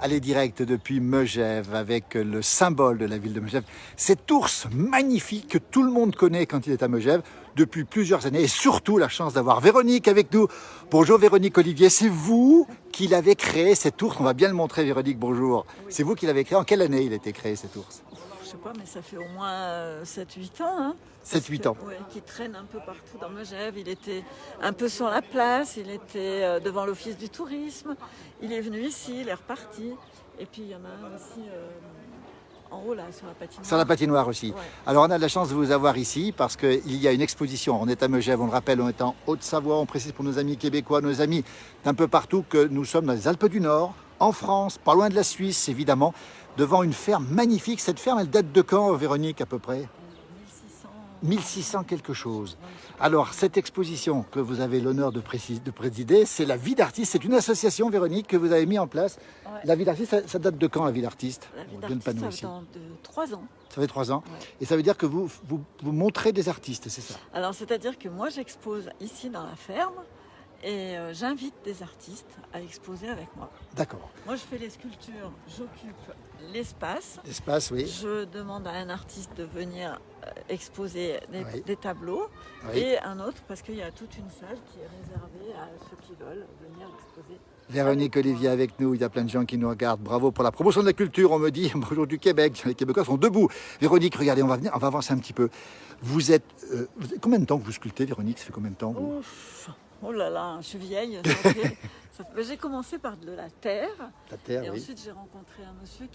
Allez direct depuis Megève avec le symbole de la ville de Megève. Cet ours magnifique que tout le monde connaît quand il est à Megève depuis plusieurs années et surtout la chance d'avoir Véronique avec nous. Bonjour Véronique Olivier, c'est vous qui l'avez créé cet ours. On va bien le montrer Véronique, bonjour. Oui. C'est vous qui l'avez créé. En quelle année il a été créé cet ours? Je sais pas, mais ça fait au moins 7-8 ans. Hein, 7-8 ans. Ouais, qui traîne un peu partout dans Megève. Il était un peu sur la place, il était devant l'office du tourisme. Il est venu ici, il est reparti. Et puis il y en a un aussi en haut, là, sur la patinoire. Sur la patinoire aussi. Ouais. Alors on a de la chance de vous avoir ici parce qu'il y a une exposition. On est à Megève, on le rappelle, on est en Haute-Savoie. On précise pour nos amis québécois, nos amis d'un peu partout que nous sommes dans les Alpes du Nord, en France, pas loin de la Suisse évidemment, devant une ferme magnifique. Cette ferme, elle date de quand, Véronique, à peu près? 1600 quelque chose. Alors, cette exposition que vous avez l'honneur de présider, c'est la vie d'artiste. C'est une association, Véronique, que vous avez mis en place. Ouais. La vie d'artiste, ça date de quand, la vie d'artiste? La vie d'artiste, ça date de 3 ans. Ça fait 3 ans. Ouais. Et ça veut dire que vous montrez des artistes, c'est ça? Alors, c'est-à-dire que moi, j'expose ici dans la ferme. Et j'invite des artistes à exposer avec moi. D'accord. Moi, je fais les sculptures, j'occupe l'espace. L'espace, oui. Je demande à un artiste de venir exposer des tableaux. Oui. Et un autre, parce qu'il y a toute une salle qui est réservée à ceux qui veulent venir exposer. Véronique Olivier avec nous, il y a plein de gens qui nous regardent. Bravo pour la promotion de la culture, on me dit. Bonjour du Québec, les Québécois sont debout. Véronique, regardez, on va avancer un petit peu. Vous êtes combien de temps que vous sculptez, Véronique? Ça fait combien de temps vous... Ouf. Oh là là, je suis vieille. J'ai commencé par de la terre. La terre, et oui. Ensuite, j'ai rencontré un monsieur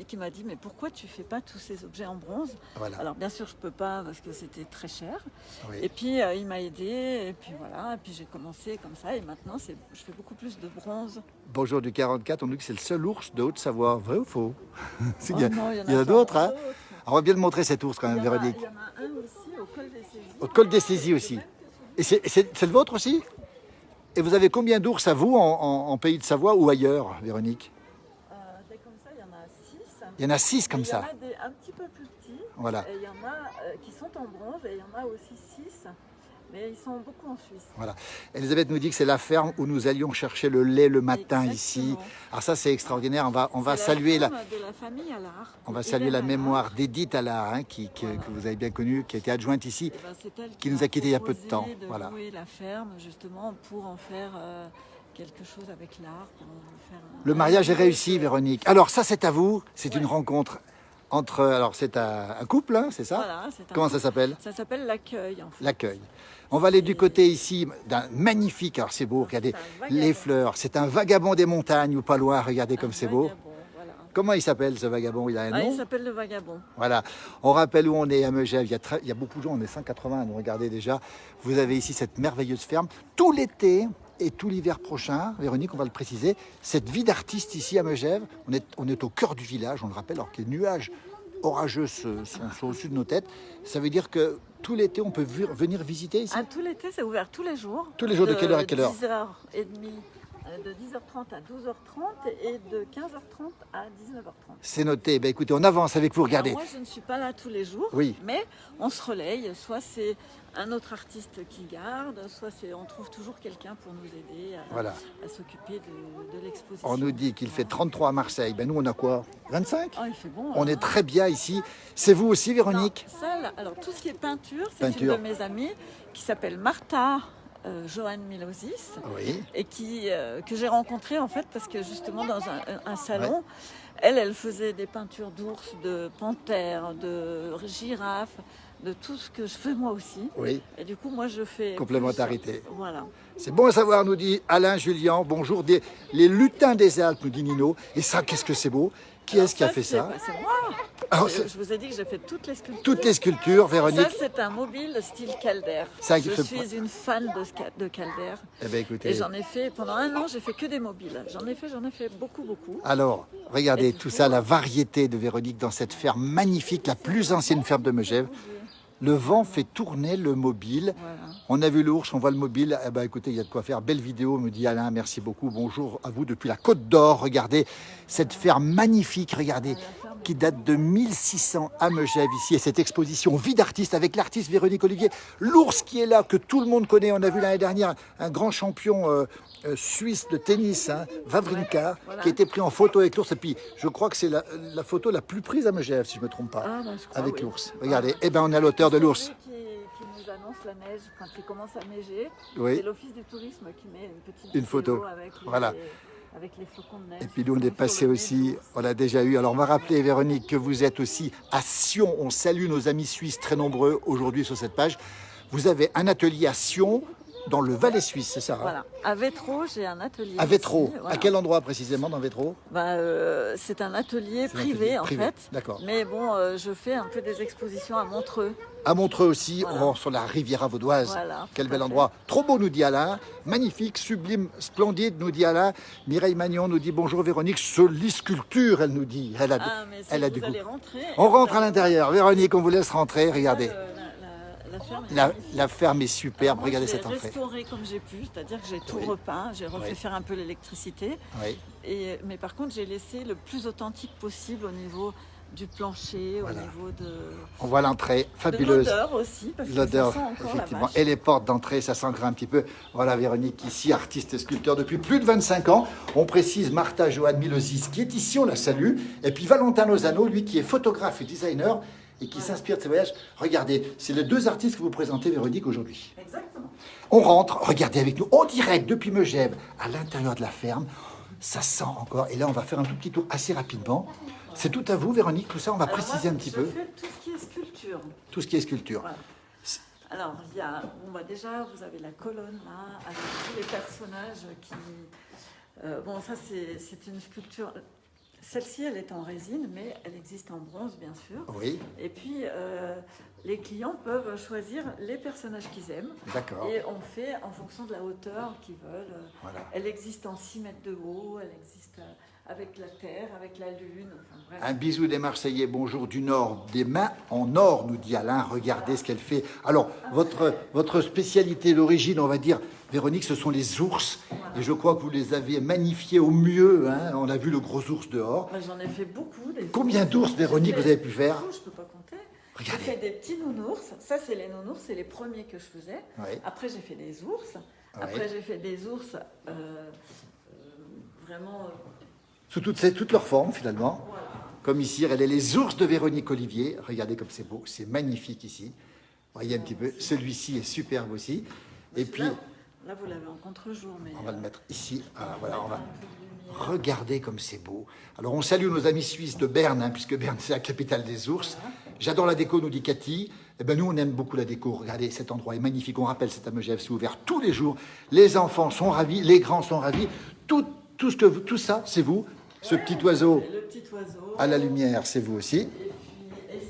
qui m'a dit mais pourquoi tu fais pas tous ces objets en bronze? Voilà. Alors bien sûr, je peux pas parce que c'était très cher. Oui. Et puis il m'a aidé et puis voilà. Et puis j'ai commencé comme ça et maintenant je fais beaucoup plus de bronze. Bonjour du 44, on nous dit que c'est le seul ours de Haute-Savoie. Vrai ou faux? Il y en a d'autres, hein? On va bien le montrer cet ours quand même, Véronique. Il y en a un aussi au col des Saisies. Au col des Saisies aussi. Et c'est le vôtre aussi? Et vous avez combien d'ours à vous en pays de Savoie ou ailleurs, Véronique? Comme ça, il y en a 6. Il y en a 6 comme ça. Il y en a un petit peu plus petits. Voilà. Et il y en a qui sont en bronze et il y en a aussi 6. Mais ils sont beaucoup en Suisse. Voilà. Elisabeth nous dit que c'est la ferme où nous allions chercher le lait le matin. Exactement. Ici. Alors ça c'est extraordinaire. On va saluer de la famille Allard. On va saluer la mémoire d'Edith Allard, hein, que vous avez bien connue, qui a été adjointe ici, qui nous a quittés il y a peu de temps. Voilà. Louer la ferme justement pour en faire quelque chose avec l'art. Le mariage est réussi, Véronique. Alors ça c'est à vous. C'est une rencontre. Alors c'est un couple, hein, c'est ça? Voilà, comment ça s'appelle? Ça s'appelle l'accueil en fait. L'accueil. On va aller du côté ici d'un magnifique, alors c'est beau, regardez les fleurs, c'est un vagabond des montagnes ou pas loin, regardez comme c'est beau. Voilà. Comment il s'appelle ce vagabond? Il a un nom? Il s'appelle le vagabond. Voilà, on rappelle où on est à Megève, il y a beaucoup de gens, on est 180 à nous regarder déjà. Vous avez ici cette merveilleuse ferme, tout l'été et tout l'hiver prochain, Véronique, on va le préciser, cette vie d'artiste ici à Megève, on est au cœur du village, on le rappelle, alors que les nuages orageux sont au-dessus de nos têtes. Ça veut dire que tout l'été, on peut venir visiter ici? Tout l'été, c'est ouvert tous les jours. Tous les jours, de quelle heure à quelle heure? 10h30, de 10h30 à 12h30 et de 15h30 à 19h30. C'est noté. Ben, écoutez, on avance avec vous, regardez. Alors moi, je ne suis pas là tous les jours, oui. Mais on se relaye. Soit c'est un autre artiste qui garde, soit on trouve toujours quelqu'un pour nous aider à s'occuper de l'exposition. On nous dit qu'il fait 33 à Marseille. Ben, nous, on a quoi? 25? Il fait bon. On est très bien ici. C'est vous aussi, Véronique? Alors, tout ce qui est peinture, c'est une de mes amies qui s'appelle Martha Johan Milosis, oui. Et que j'ai rencontrée en fait parce que justement dans un salon, elle faisait des peintures d'ours, de panthères, de girafes, de tout ce que je fais moi aussi. Oui. Et du coup, moi, je fais... Complémentarité. Voilà. C'est bon à savoir, nous dit Alain Julien. Bonjour, les lutins des Alpes, nous dit Nino. Et ça, qu'est-ce que c'est beau? Qui est-ce qui a fait ça? C'est moi. Alors, je vous ai dit que j'ai fait toutes les sculptures. Toutes les sculptures, Véronique. Ça, c'est un mobile style Calder. Je suis une fan de Calder. Eh bien, écoutez. Et j'en ai fait, pendant 1 an, j'ai fait que des mobiles. J'en ai fait beaucoup. Alors, regardez tout ça, la variété de Véronique dans cette ferme magnifique, la plus ancienne ferme de Megève. Le vent fait tourner le mobile. Voilà. On a vu l'ours, on voit le mobile. Eh ben, écoutez, il y a de quoi faire. Belle vidéo, me dit Alain. Merci beaucoup. Bonjour à vous depuis la Côte d'Or. Regardez cette ferme magnifique, regardez, qui date de 1600 à Megève ici. Et cette exposition vie d'artiste avec l'artiste Véronique Olivier. L'ours qui est là, que tout le monde connaît. On a vu l'année dernière un grand champion suisse de tennis, hein, Wawrinka, voilà, qui a été pris en photo avec l'ours. Et puis, je crois que c'est la photo la plus prise à Megève, si je ne me trompe pas, avec l'ours. Regardez, eh ben, on a l'auteur de l'ours. Qui nous annonce la neige quand il commence à neiger. Oui. C'est l'office du tourisme qui met une photo avec voilà. Avec les flocons de neige. Et puis nous, on est passé aussi, on l'a déjà eu. Alors on va rappeler, Véronique, que vous êtes aussi à Sion. On salue nos amis suisses très nombreux aujourd'hui sur cette page. Vous avez un atelier à Sion, dans le Valais suisse, c'est ça? Voilà. À Vétro, j'ai un atelier. À Vétro. Voilà. À quel endroit précisément dans Vétro? C'est un atelier privé, en fait. D'accord. Mais bon, je fais un peu des expositions à Montreux. À Montreux aussi, voilà, sur la Riviera vaudoise. Voilà, quel bel endroit. Trop beau, nous dit Alain. Magnifique, sublime, splendide, nous dit Alain. Mireille Magnon nous dit bonjour Véronique. Jolie sculpture, elle nous dit. Elle a du goût. On rentre à l'intérieur. Véronique, on vous laisse rentrer. Regardez. La ferme est superbe, moi, regardez cette entrée. J'ai restauré comme j'ai pu, c'est-à-dire que j'ai tout repeint, j'ai refait faire un peu l'électricité. Oui. Mais par contre, j'ai laissé le plus authentique possible au niveau du plancher, au niveau de... On voit l'entrée fabuleuse. L'odeur aussi, parce que l'odeur, ça sent encore effectivement. la vache. Et les portes d'entrée, ça s'ancre un petit peu. Voilà Véronique, ici, artiste et sculpteur depuis plus de 25 ans. On précise Martha Joanne Milozis, qui est ici, on la salue. Et puis Valentin Lozano, lui qui est photographe et designer, et qui s'inspire de ces voyages. Regardez, c'est les deux artistes que vous présentez, Véronique, aujourd'hui. Exactement. On rentre, regardez avec nous, en direct depuis Megève, à l'intérieur de la ferme. Ça sent encore. Et là, on va faire un tout petit tour assez rapidement. C'est tout à vous, Véronique, tout ça, on va préciser un petit peu. Je fais tout ce qui est sculpture. Tout ce qui est sculpture. Voilà. Alors, il y a, déjà, vous avez la colonne, là, avec tous les personnages qui... ça, c'est une sculpture... Celle-ci, elle est en résine, mais elle existe en bronze, bien sûr. Oui. Et puis, les clients peuvent choisir les personnages qu'ils aiment. D'accord. Et on fait en fonction de la hauteur qu'ils veulent. Voilà. Elle existe en 6 mètres de haut, elle existe avec la terre, avec la lune. Enfin, bref. Un bisou des Marseillais, bonjour du Nord. Des mains en or, nous dit Alain. Regardez ce qu'elle fait. Alors, votre spécialité d'origine, on va dire, Véronique, ce sont les ours. Voilà. Et je crois que vous les avez magnifiés au mieux. Hein. On a vu le gros ours dehors. J'en ai fait beaucoup. Combien d'ours, Véronique, vous avez pu faire? Je ne peux pas compter. J'ai fait des petits nounours. Ça, c'est les nounours, c'est les premiers que je faisais. Oui. Après, j'ai fait des ours. Après, j'ai fait des ours vraiment... sous toutes leurs formes, finalement. Voilà. Comme ici, elle est les ours de Véronique Olivier. Regardez comme c'est beau, c'est magnifique ici. Voyez un petit peu, celui-ci est superbe aussi. Et puis... Là, vous l'avez en contre-jour. On va le mettre ici. Voilà, on va... Regardez comme c'est beau. Alors, on salue nos amis suisses de Berne, hein, puisque Berne, c'est la capitale des ours. Voilà. J'adore la déco, nous dit Cathy. Eh ben, nous, on aime beaucoup la déco. Regardez, cet endroit est magnifique. On rappelle, c'est à Megève, c'est ouvert tous les jours. Les enfants sont ravis, les grands sont ravis. Tout ça, c'est vous. Ce petit oiseau, à la lumière, c'est vous aussi.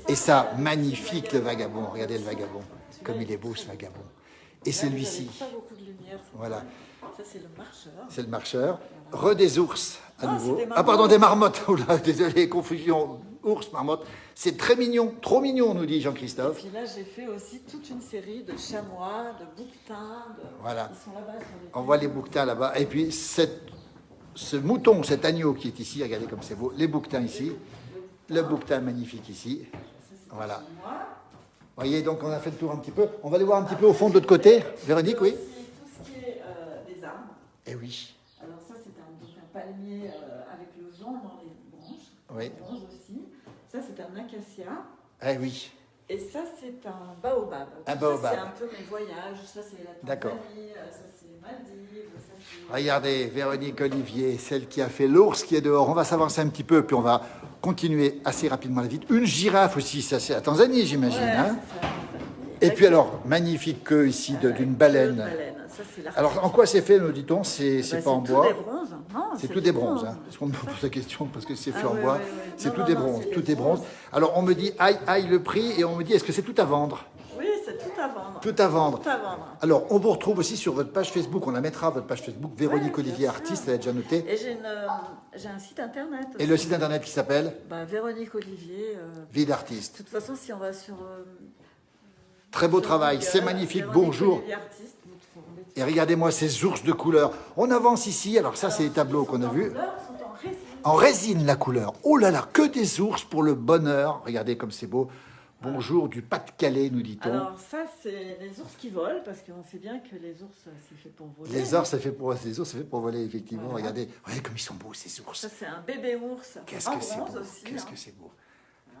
Et ça, magnifique, le vagabond. Regardez le vagabond, comme il est beau, ce vagabond. Et celui-ci. Voilà. Ça, c'est le marcheur. C'est le marcheur. Des ours, à nouveau. Pardon, des marmottes. Oula, désolé, confusion. Ours, marmotte. C'est très mignon, trop mignon, nous dit Jean-Christophe. Et puis là, j'ai fait aussi toute une série de chamois, de bouquetins. Voilà. Ils sont là-bas. On voit les bouquetins là-bas. Et puis, ce mouton, cet agneau qui est ici, regardez comme c'est beau. Les bouquetins ici. Le bouquetin magnifique ici. Voilà. Vous voyez, donc on a fait le tour un petit peu. On va aller voir un petit peu au fond de l'autre côté. Véronique, oui. Tout ce qui est des arbres. Eh oui. Alors ça, c'est un palmier avec le vent dans les branches. Oui. Bronze aussi. Ça, c'est un acacia. Eh oui. Et ça, c'est un baobab. Un baobab. Ça, c'est un peu mes voyages. Ça, c'est la Tanzanie. Ça, c'est les Maldives. Regardez, Véronique Olivier, celle qui a fait l'ours qui est dehors. On va s'avancer un petit peu, puis on va continuer assez rapidement la visite. Une girafe aussi, ça c'est la Tanzanie, j'imagine. Ouais, hein. Et puis alors, magnifique queue ici d'une baleine. Alors, en quoi c'est fait, nous dit-on? C'est pas en bois. C'est tout des bronzes. Hein. Est-ce qu'on me pose la question parce que c'est fait en bois? C'est tout des bronzes. Tout est bronze. Alors, on me dit aïe le prix, et on me dit est-ce que c'est tout à vendre? Oui, c'est tout à vendre. Tout à vendre. Tout à vendre. Alors, on vous retrouve aussi sur votre page Facebook. On la mettra, votre page Facebook, Véronique Olivier, artiste, elle a déjà noté. Et j'ai un site internet aussi. Et le site internet qui s'appelle Véronique Olivier. Vie d'artiste. De toute façon, si on va sur Très beau travail, c'est magnifique, bonjour. Et regardez-moi ces ours de couleur. On avance ici, alors ça c'est les tableaux qu'on a vus. En résine la couleur. Oh là là, que des ours pour le bonheur. Regardez comme c'est beau. Bonjour du Pas-de-Calais, nous dit-on. Alors ça, c'est les ours qui volent, parce qu'on sait bien que les ours, c'est fait pour voler. Les ours, c'est fait pour voler, effectivement. Voilà. Regardez comme ils sont beaux, ces ours. Ça, c'est un bébé ours. Qu'est-ce que c'est beau. Qu'est-ce que c'est beau.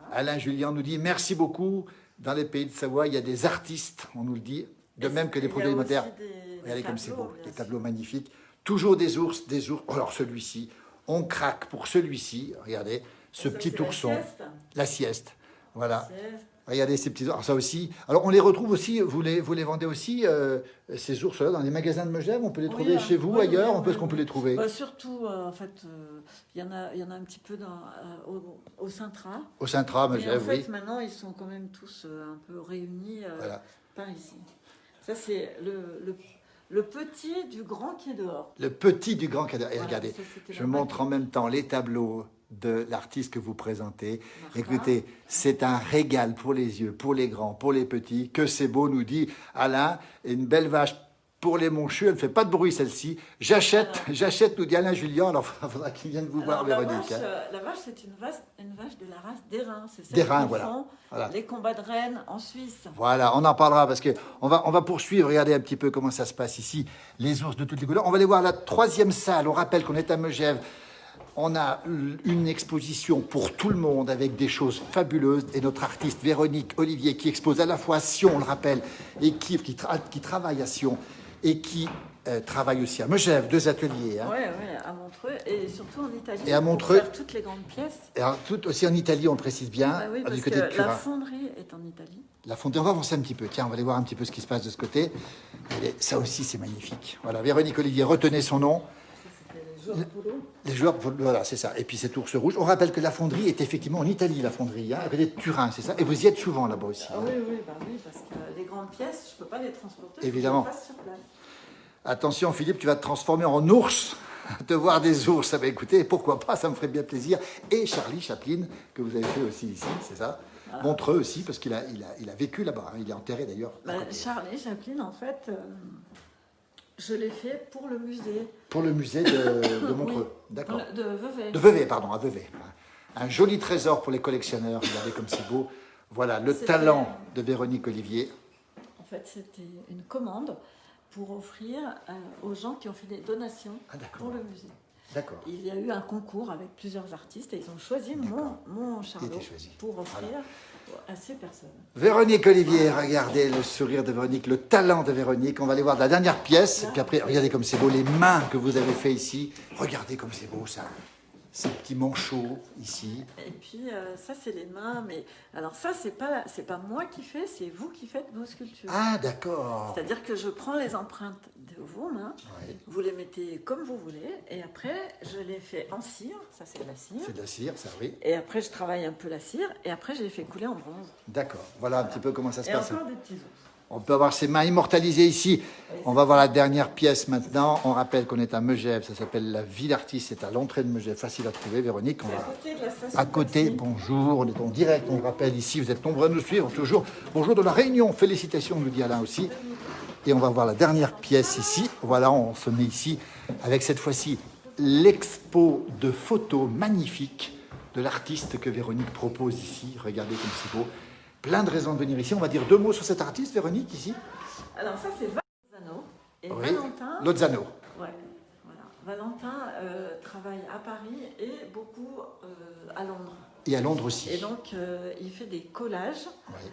Voilà. Alain Julien nous dit, merci beaucoup. Dans les pays de Savoie, il y a des artistes, on nous le dit, de même que des produits alimentaires. Regardez comme c'est beau, des tableaux magnifiques. Toujours des ours, des ours. Oh, alors celui-ci, on craque pour celui-ci. Regardez, ce petit ourson. La sieste. Voilà. Regardez ces petits ours. Alors ça aussi. Alors on les retrouve aussi, vous les vendez aussi, ces ours-là, dans les magasins de Megève. On peut les trouver chez vous, ailleurs. Où est-ce qu'on peut les trouver? Surtout, en fait, il y en a un petit peu au Sintra. Au Sintra, Megève, oui. En fait, maintenant, ils sont quand même tous un peu réunis par ici. Ça, c'est le petit du grand qui est dehors. Le petit du grand qui est dehors. Et regardez, je montre en même temps les tableaux de l'artiste que vous présentez. Écoutez, c'est un régal pour les yeux, pour les grands, pour les petits. Que c'est beau, nous dit Alain. Une belle vache pour les monchus. Elle ne fait pas de bruit, celle-ci. J'achète, nous dit Alain Julien. Alors, il faudra qu'il vienne vous voir, Véronique. La vache, c'est une vache de la race d'Airain. C'est celle qui font les combats de rennes en Suisse. Voilà, on en parlera parce qu'on va poursuivre. Regardez un petit peu comment ça se passe ici. Les ours de toutes les couleurs. On va aller voir la 3e salle. On rappelle qu'on est à Megève. On a une exposition pour tout le monde avec des choses fabuleuses. Et notre artiste Véronique Olivier qui expose à la fois à Sion, on le rappelle, et qui travaille à Sion et qui travaille aussi à Megève, 2 ateliers. Oui, à Montreux et surtout en Italie. Et à Montreux. Pour faire toutes les grandes pièces. Et tout aussi en Italie, on le précise bien. Oui, parce que la fonderie est en Italie. La fonderie, on va avancer un petit peu. Tiens, on va aller voir un petit peu ce qui se passe de ce côté. Et ça aussi, c'est magnifique. Voilà, Véronique Olivier, retenez son nom. Les joueurs, voilà, c'est ça. Et puis cet ours rouge. On rappelle que la fonderie est effectivement en Italie, la fonderie, à côté de Turin, c'est ça. Et vous y êtes souvent là-bas aussi. Oui, parce que les grandes pièces, je ne peux pas les transporter. Évidemment. Je les passe sur place. Attention, Philippe, tu vas te transformer en ours, de voir des ours. Ça va écouter, pourquoi pas, ça me ferait bien plaisir. Et Charlie Chaplin, que vous avez fait aussi ici, c'est ça. Montreux aussi, parce qu'il a vécu là-bas. Il est enterré d'ailleurs. Charlie Chaplin, en fait. Je l'ai fait pour le musée. Pour le musée de Montreux, oui, d'accord. De Vevey. De Vevey, pardon, à Vevey. Un joli trésor pour les collectionneurs, regardez comme c'est beau. Voilà, le talent de Véronique Olivier. En fait, c'était une commande pour offrir aux gens qui ont fait des donations pour le musée. D'accord. Il y a eu un concours avec plusieurs artistes et ils ont choisi mon Charlot pour offrir à ces personnes. Véronique Olivier, regardez le sourire de Véronique, le talent de Véronique. On va aller voir la dernière pièce. Et puis après, regardez comme c'est beau, les mains que vous avez fait ici. Regardez comme c'est beau ça. Ces petits manchots ici. Et puis ça, c'est les mains. Mais alors ça, c'est pas moi qui fais, c'est vous qui faites vos sculptures. Ah, d'accord. C'est-à-dire que je prends les empreintes de vos mains, vous les mettez comme vous voulez, et après, je les fais en cire. Ça, c'est de la cire. C'est de la cire, ça, oui. Et après, je travaille un peu la cire, et après, je les fais couler en bronze. D'accord. Voilà un petit peu comment ça se passe. Et encore des petits ours. On peut avoir ses mains immortalisées ici. On va voir la dernière pièce maintenant. On rappelle qu'on est à Megève. Ça s'appelle la Vie d'Artiste. C'est à l'entrée de Megève. Facile à trouver, Véronique. On va... à côté de la station. À côté, bonjour. On est en direct. On le rappelle ici. Vous êtes nombreux à nous suivre toujours. Bonjour de la Réunion. Félicitations, nous dit Alain aussi. Et on va voir la dernière pièce ici. Voilà, on se met ici avec cette fois-ci l'expo de photos magnifiques de l'artiste que Véronique propose ici. Regardez comme c'est beau. Plein de raisons de venir ici. On va dire 2 mots sur cet artiste, Véronique, ici. Alors ça, c'est Lozano. Et Valentin... Lozano. Ouais, voilà. Valentin travaille à Paris et beaucoup à Londres. Et à Londres aussi. Et donc, il fait des collages. Oui.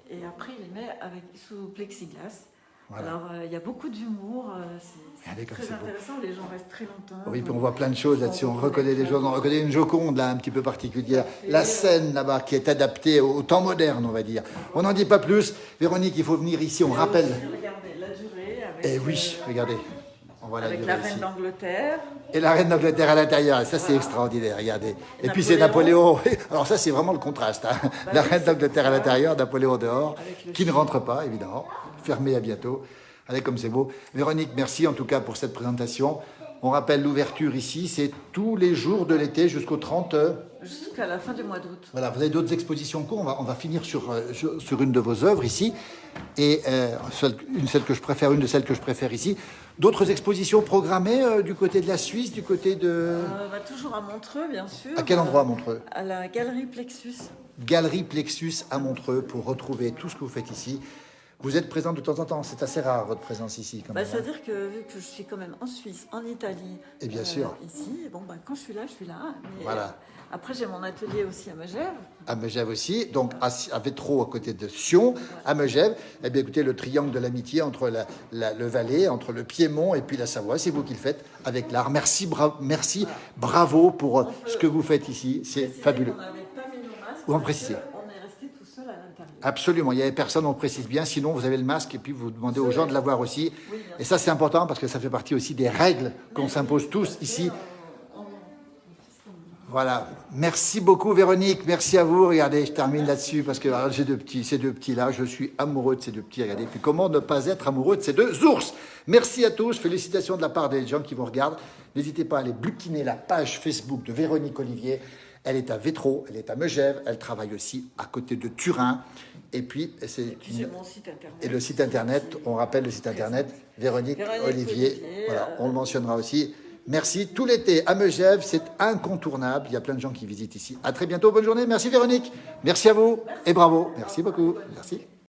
Et après, il les met sous plexiglas. Voilà. Alors, il y a beaucoup d'humour. C'est très intéressant. Les gens restent très longtemps. Oui, puis on voit plein de choses là-dessus. On reconnaît les choses. On reconnaît une Joconde, là, un petit peu particulière. La scène, là-bas, qui est adaptée au temps moderne, on va dire. On n'en dit pas plus. Véronique, il faut venir ici. On rappelle. Aussi, regardez, la durée. Avec, oui, regardez. On voit avec la reine d'Angleterre. Et la reine d'Angleterre à l'intérieur. Ça, c'est extraordinaire, regardez. Et puis, c'est Napoléon. Alors ça, c'est vraiment le contraste. Hein. La reine d'Angleterre à l'intérieur, Napoléon dehors, qui ne rentre pas, évidemment. Fermé à bientôt. Allez, comme c'est beau. Véronique, merci en tout cas pour cette présentation. On rappelle l'ouverture ici, c'est tous les jours de l'été jusqu'au 30... Jusqu'à la fin du mois d'août. Voilà, vous avez d'autres expositions en cours. On va finir sur une de vos œuvres ici. Et une de celles que je préfère ici. D'autres expositions programmées du côté de la Suisse, du côté de... toujours à Montreux, bien sûr. À quel endroit à Montreux? À la Galerie Plexus. Galerie Plexus à Montreux pour retrouver tout ce que vous faites ici. Vous êtes présent de temps en temps, c'est assez rare votre présence ici. C'est-à-dire que vu que je suis quand même en Suisse, en Italie, et bien sûr. Ici, quand je suis là, je suis là. Mais, voilà. Après, j'ai mon atelier aussi à Megève. À Megève aussi, donc à Vétro, à côté de Sion, à Megève. Eh bien, écoutez, le triangle de l'amitié entre le Valais, entre le Piémont et puis la Savoie, c'est vous qui le faites avec l'art. Merci, bravo pour ce que vous faites ici, c'est fabuleux. On n'avait pas mis nos masques. Ou en préciser. On est resté tout seul à l'intérieur. Absolument, il n'y avait personne, on précise bien, sinon vous avez le masque et puis vous demandez aux gens de l'avoir aussi. Oui, et ça c'est important parce que ça fait partie aussi des règles qu'on s'impose tous ici. Voilà, merci beaucoup Véronique, merci à vous. Regardez, je termine là-dessus parce que ces deux petits-là, je suis amoureux de ces deux petits. Regardez, puis comment ne pas être amoureux de ces deux ours? Merci à tous, félicitations de la part des gens qui vous regardent. N'hésitez pas à aller bouquiner la page Facebook de Véronique Olivier. Elle est à Vétro, elle est à Megève, elle travaille aussi à côté de Turin. Et puis, j'ai mon site internet. Et le site internet, on rappelle le site internet, Véronique Olivier. Voilà, on le mentionnera aussi. Merci. Tout l'été à Megève, c'est incontournable. Il y a plein de gens qui visitent ici. À très bientôt. Bonne journée. Merci Véronique. Merci à vous. Merci. Et bravo. Merci beaucoup. Merci.